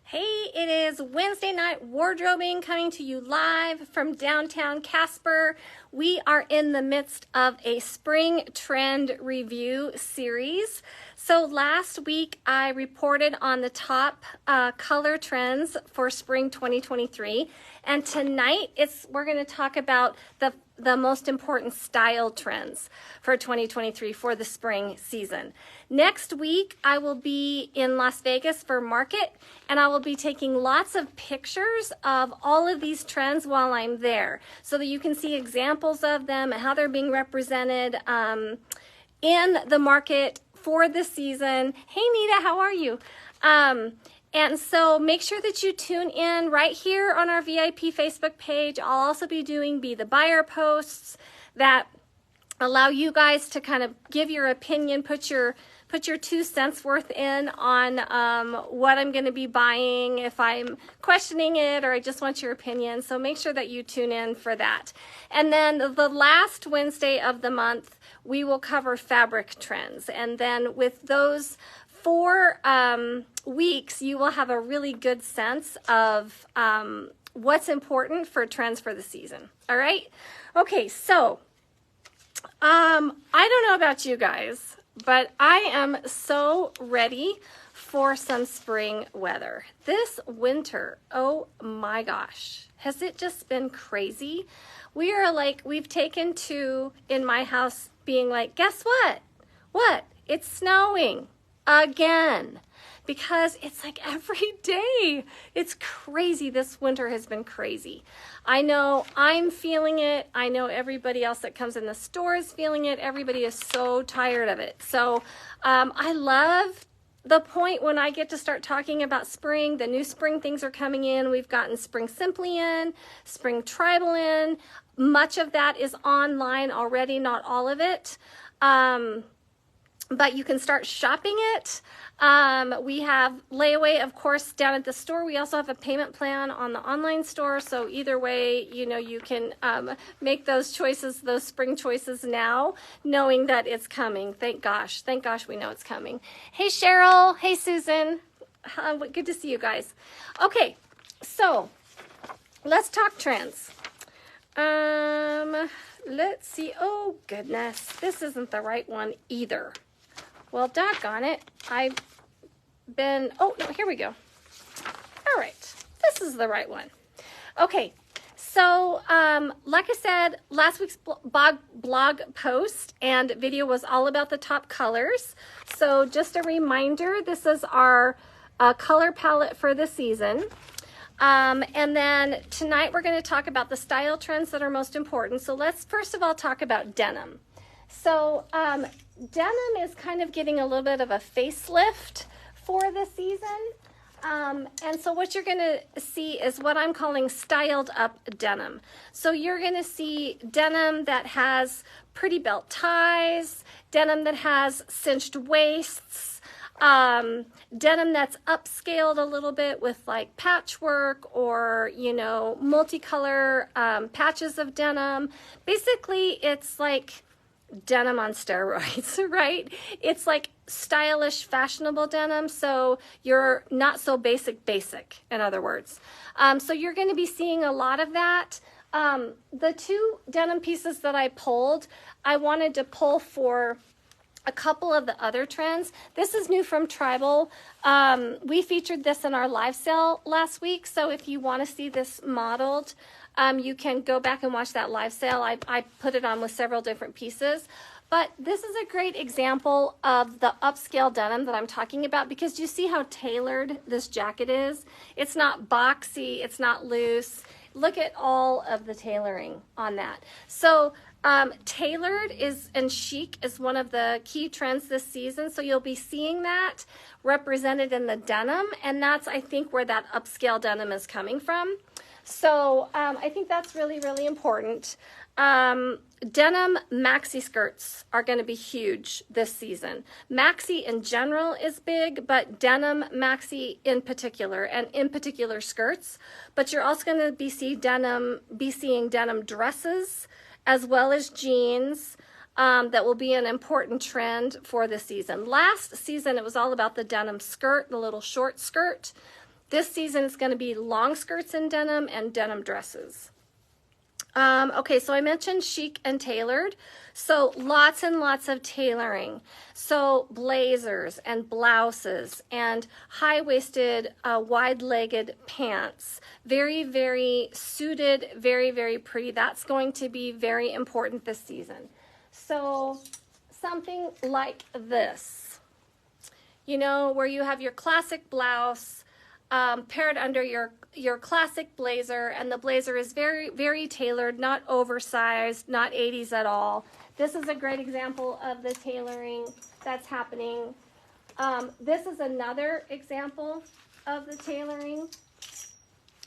Hey, it is Wednesday night wardrobing coming to you live from downtown Casper. We are in the midst of a spring trend review series. So last week I reported on the top color trends for spring 2023, and tonight we're going to talk about the most important style trends for 2023 for the spring season. Next week, I will be in Las Vegas for market, and I will be taking lots of pictures of all of these trends while I'm there so that you can see examples of them and how they're being represented in the market for the season. Hey, Nita, how are you? And so make sure that you tune in right here on our VIP Facebook page. I'll also be doing Be the Buyer posts that allow you guys to kind of give your opinion, put your 2 cents worth in on what I'm going to be buying, if I'm questioning it or I just want your opinion. So make sure that you tune in for that. And then the last Wednesday of the month, we will cover fabric trends. And then with those 4 weeks, you will have a really good sense of what's important for trends for the season. All right? Okay, so I don't know about you guys, but I am so ready for some spring weather. This winter, oh my gosh, has it just been crazy? We've taken to, in my house, being like, guess what? What? It's snowing again. Because it's like every day. It's crazy. This winter has been crazy. I know I'm feeling it. I know everybody else that comes in the store is feeling it. Everybody is so tired of it. So I love the point when I get to start talking about spring. The new spring things are coming in. We've gotten Spring Simply in, Spring Tribal in. Much of that is online already, not all of it. But you can start shopping it. We have layaway, of course, down at the store. We also have a payment plan on the online store. So either way, you can make those choices, those spring choices now, knowing that it's coming. Thank gosh we know it's coming. Hey, Cheryl. Hey, Susan. Good to see you guys. Okay, so let's talk trends. Let's see. Oh, goodness. This isn't the right one either. Well, doggone it. Oh, no, here we go. All right. This is the right one. Okay. So, like I said, last week's blog post and video was all about the top colors. So just a reminder, this is our color palette for the season. And then tonight we're going to talk about the style trends that are most important. So let's first of all talk about denim. So denim is kind of getting a little bit of a facelift for the season. And so what you're going to see is what I'm calling styled up denim. So you're going to see denim that has pretty belt ties, denim that has cinched waists, denim that's upscaled a little bit with like patchwork or, multicolor patches of denim. Basically, it's like denim on steroids, right? It's like stylish, fashionable denim, so you're not so basic, in other words. So you're going to be seeing a lot of that. The 2 denim pieces that I pulled, I wanted to pull for a couple of the other trends. This is new from Tribal. We featured this in our live sale last week, so if you want to see this modeled, you can go back and watch that live sale. I put it on with several different pieces. But this is a great example of the upscale denim that I'm talking about because you see how tailored this jacket is. It's not boxy, it's not loose. Look at all of the tailoring on that. So tailored and chic is one of the key trends this season. So you'll be seeing that represented in the denim. And that's, I think, where that upscale denim is coming from. So I think that's really, really important. Denim maxi skirts are going to be huge this season. Maxi in general is big, but denim maxi in particular, and in particular skirts. But you're also going to be seeing denim dresses as well as jeans. That will be an important trend for this season. Last season, it was all about the denim skirt, the little short skirt. This season it's going to be long skirts in denim and denim dresses. Okay, so I mentioned chic and tailored. So lots and lots of tailoring. So blazers and blouses and high-waisted, wide-legged pants. Very, very suited, very, very pretty. That's going to be very important this season. So something like this, you know, where you have your classic blouse paired under your classic blazer, and the blazer is very, very tailored, not oversized, not 80s at all. This is a great example of the tailoring that's happening. This is another example of the tailoring.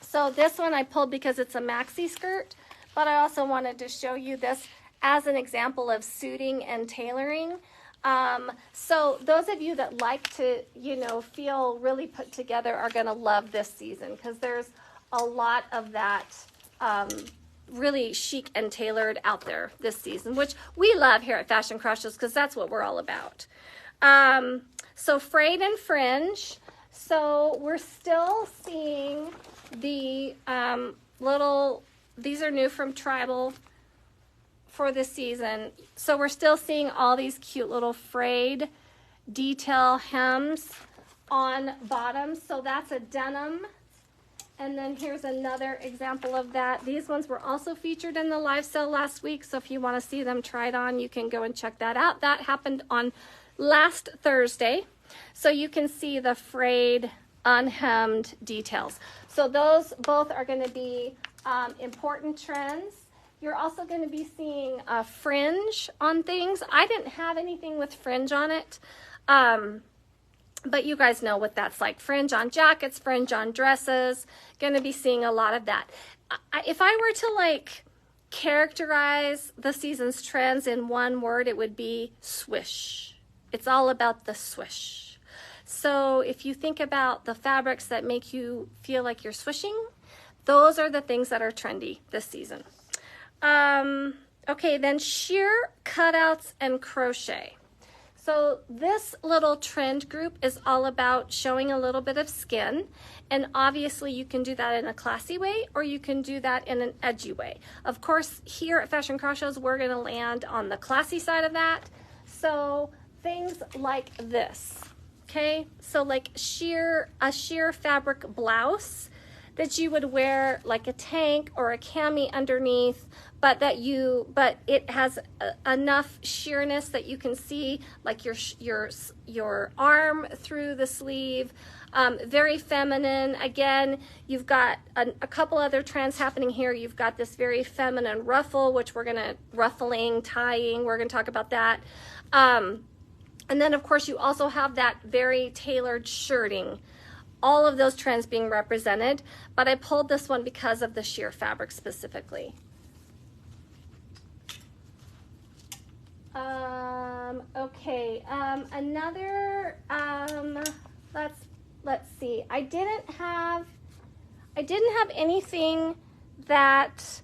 So this one I pulled because it's a maxi skirt, but I also wanted to show you this as an example of suiting and tailoring. So those of you that like to, you know, feel really put together are going to love this season, because there's a lot of that really chic and tailored out there this season, which we love here at Fashion Crushes, because that's what we're all about. So frayed and fringe. So we're still seeing the these are new from Tribal for this season. So we're still seeing all these cute little frayed detail hems on bottoms. So that's a denim. And then here's another example of that. These ones were also featured in the live sale last week. So if you want to see them tried on, you can go and check that out. That happened on last Thursday. So you can see the frayed, unhemmed details. So those both are going to be important trends. You're also going to be seeing a fringe on things. I didn't have anything with fringe on it, but you guys know what that's like. Fringe on jackets, fringe on dresses. Going to be seeing a lot of that. If I were to like characterize the season's trends in one word, it would be swish. It's all about the swish. So if you think about the fabrics that make you feel like you're swishing, those are the things that are trendy this season. Okay, then sheer cutouts and crochet. So this little trend group is all about showing a little bit of skin, and obviously you can do that in a classy way or you can do that in an edgy way. Of course, here at Fashion Crushes, we're going to land on the classy side of that. So things like this, okay? So like a sheer fabric blouse that you would wear like a tank or a cami underneath, but it has enough sheerness that you can see like your arm through the sleeve. Very feminine. Again, you've got a couple other trends happening here. You've got this very feminine ruffle, which ruffling, tying, we're gonna talk about that. And then of course you also have that very tailored shirting. All of those trends being represented, but I pulled this one because of the sheer fabric specifically. Okay, another, let's see. I didn't have anything that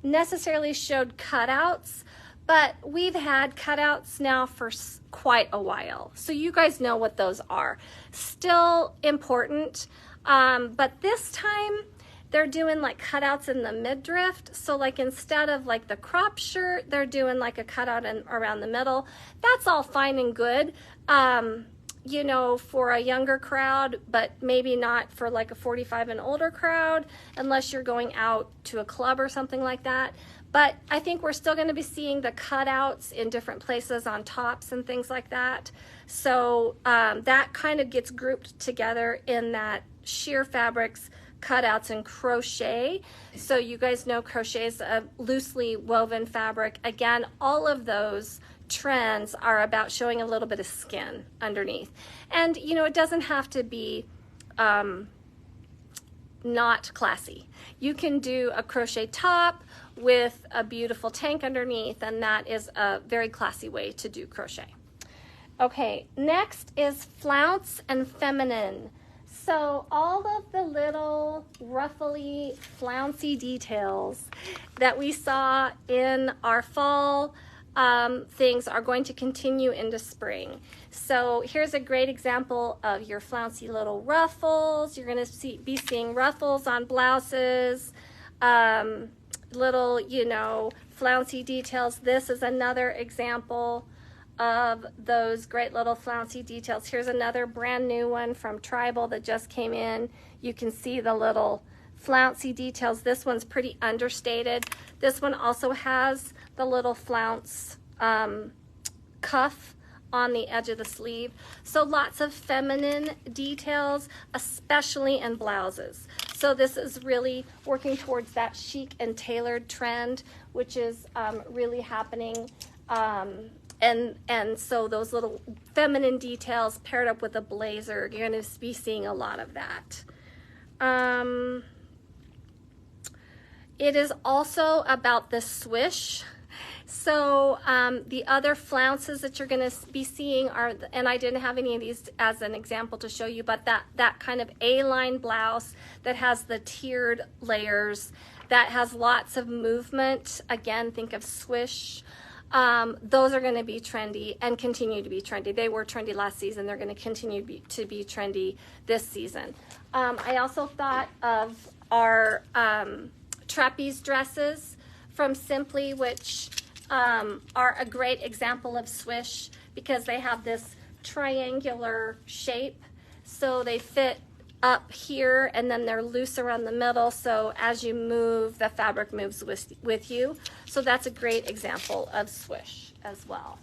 necessarily showed cutouts, but we've had cutouts now for quite a while. So you guys know what those are. Still important, but this time they're doing like cutouts in the midriff. So like instead of like the crop shirt, they're doing like a cutout around the middle. That's all fine and good, you know, for a younger crowd, but maybe not for like a 45 and older crowd, unless you're going out to a club or something like that. But I think we're still going to be seeing the cutouts in different places on tops and things like that. So that kind of gets grouped together in that sheer fabrics, cutouts, and crochet. So you guys know crochet is a loosely woven fabric. Again, all of those trends are about showing a little bit of skin underneath. And, you know, it doesn't have to be not classy. You can do a crochet top with a beautiful tank underneath, and that is a very classy way to do crochet. Okay, next is flounce and feminine. So all of the little ruffly, flouncy details that we saw in our fall things are going to continue into spring. So here's a great example of your flouncy little ruffles. You're going to be seeing ruffles on blouses, little, you know, flouncy details. This is another example of those great little flouncy details. Here's another brand new one from Tribal that just came in. You can see the little flouncy details. This one's pretty understated. This one also has the little flounce cuff on the edge of the sleeve. So lots of feminine details, especially in blouses. So this is really working towards that chic and tailored trend, which is really happening. And so those little feminine details paired up with a blazer, you're going to be seeing a lot of that. It is also about the swish. So the other flounces that you're going to be seeing are, and I didn't have any of these as an example to show you, but that kind of A-line blouse that has the tiered layers, that has lots of movement. Again, think of swish. Those are going to be trendy and continue to be trendy. They were trendy last season. They're going to continue to be trendy this season. I also thought of our trapeze dresses from Simply, which are a great example of swish because they have this triangular shape. So they fit up here and then they're loose around the middle, so as you move, the fabric moves with you. So that's a great example of swish as well.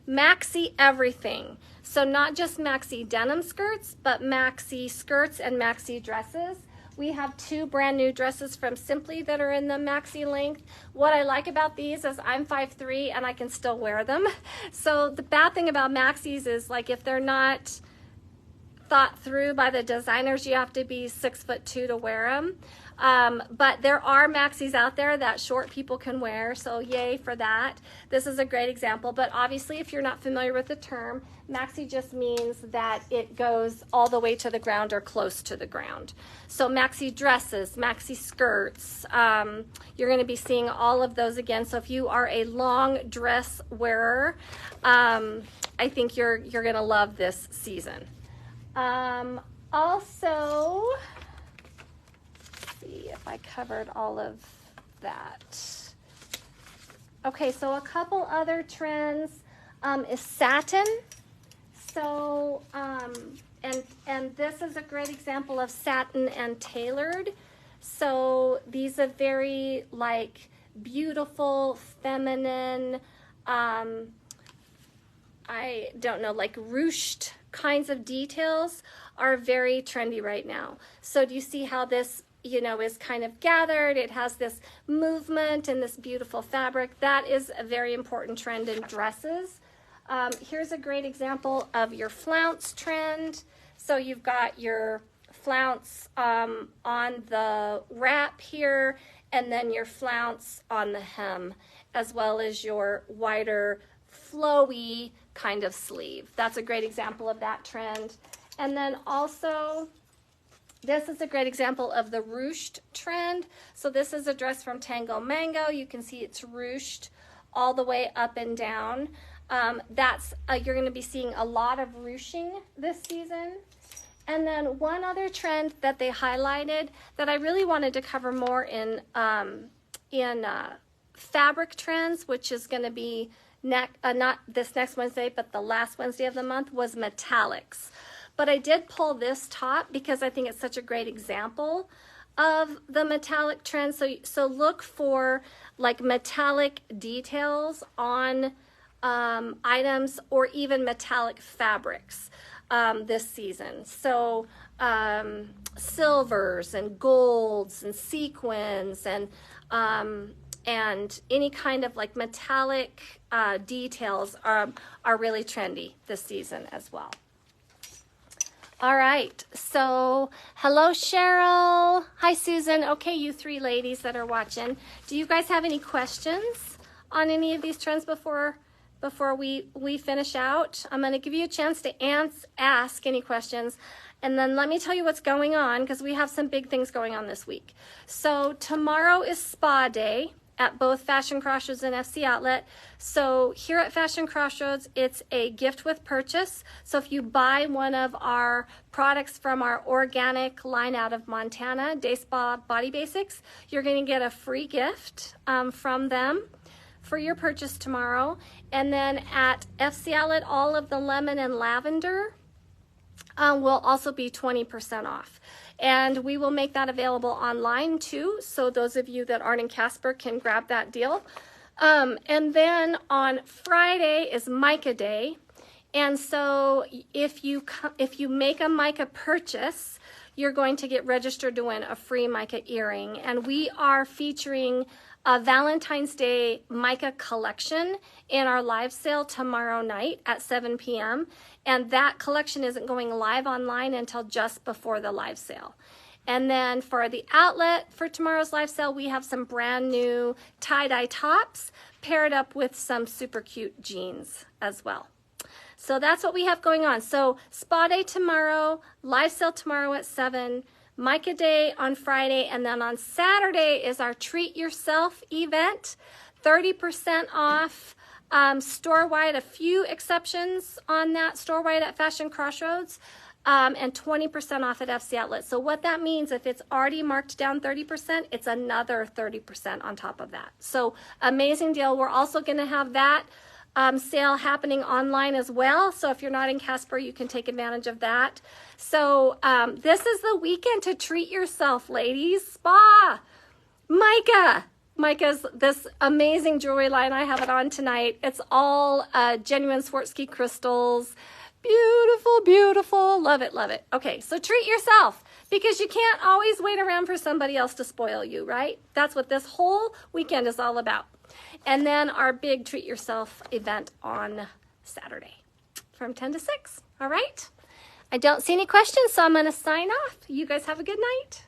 Maxi everything. So not just maxi denim skirts, but maxi skirts and maxi dresses. We have two brand new dresses from Simply that are in the maxi length. What I like about these is I'm 5'3" and I can still wear them. So the bad thing about maxis is, like, if they're not thought through by the designers, you have to be 6'2" to wear them. But there are maxis out there that short people can wear, so yay for that. This is a great example, but obviously if you're not familiar with the term, maxi just means that it goes all the way to the ground or close to the ground. So maxi dresses, maxi skirts, you're going to be seeing all of those again. So if you are a long dress wearer, I think you're going to love this season. Also, see if I covered all of that. Okay, so a couple other trends is satin. So, and this is a great example of satin and tailored. So these are very, like, beautiful, feminine, I don't know, like ruched kinds of details are very trendy right now. So do you see how this, you know, is kind of gathered? It has this movement and this beautiful fabric. That is a very important trend in dresses. Here's a great example of your flounce trend. So you've got your flounce on the wrap here, and then your flounce on the hem, as well as your wider, flowy kind of sleeve. That's a great example of that trend. And then also, this is a great example of the ruched trend. So this is a dress from Tango Mango. You can see it's ruched all the way up and down. You're going to be seeing a lot of ruching this season. And then one other trend that they highlighted that I really wanted to cover more in fabric trends, which is going to be not this next Wednesday, but the last Wednesday of the month, was metallics. But I did pull this top because I think it's such a great example of the metallic trend. So look for, like, metallic details on items, or even metallic fabrics this season. So silvers and golds and sequins and any kind of, like, metallic details are really trendy this season as well. All right, so hello, Cheryl. Hi, Susan. Okay, you three ladies that are watching, do you guys have any questions on any of these trends before before we finish out. I'm going to give you a chance to ask any questions. And then let me tell you what's going on, because we have some big things going on this week. So tomorrow is spa day at both Fashion Crossroads and FC Outlet. So here at Fashion Crossroads, it's a gift with purchase. So if you buy one of our products from our organic line out of Montana, Day Spa Body Basics, you're going to get a free gift from them for your purchase tomorrow. And then at FC Outlet, all of the lemon and lavender will also be 20% off. And we will make that available online too, so those of you that aren't in Casper can grab that deal. And then on Friday is Mica Day. And so if you make a Mica purchase, you're going to get registered to win a free Mica earring. And we are featuring a Valentine's Day Mica collection in our live sale tomorrow night at 7 p.m. And that collection isn't going live online until just before the live sale. And then for the outlet for tomorrow's live sale, we have some brand new tie-dye tops paired up with some super cute jeans as well. So that's what we have going on. So spa day tomorrow, live sale tomorrow at 7, Mica Day on Friday, and then on Saturday is our Treat Yourself event, 30% off store-wide, a few exceptions on that, store-wide at Fashion Crossroads, and 20% off at FC Outlet. So what that means, if it's already marked down 30%, it's another 30% on top of that. So amazing deal. We're also going to have that sale happening online as well. So if you're not in Casper, you can take advantage of that. So this is the weekend to treat yourself, ladies. Spa, Mica's this amazing jewelry line. I have it on tonight. It's all genuine Swarovski crystals. Beautiful, beautiful. Love it, love it. Okay, so treat yourself, because you can't always wait around for somebody else to spoil you, right? That's what this whole weekend is all about. And then our big Treat Yourself event on Saturday from 10 to 6. All right? I don't see any questions, so I'm going to sign off. You guys have a good night.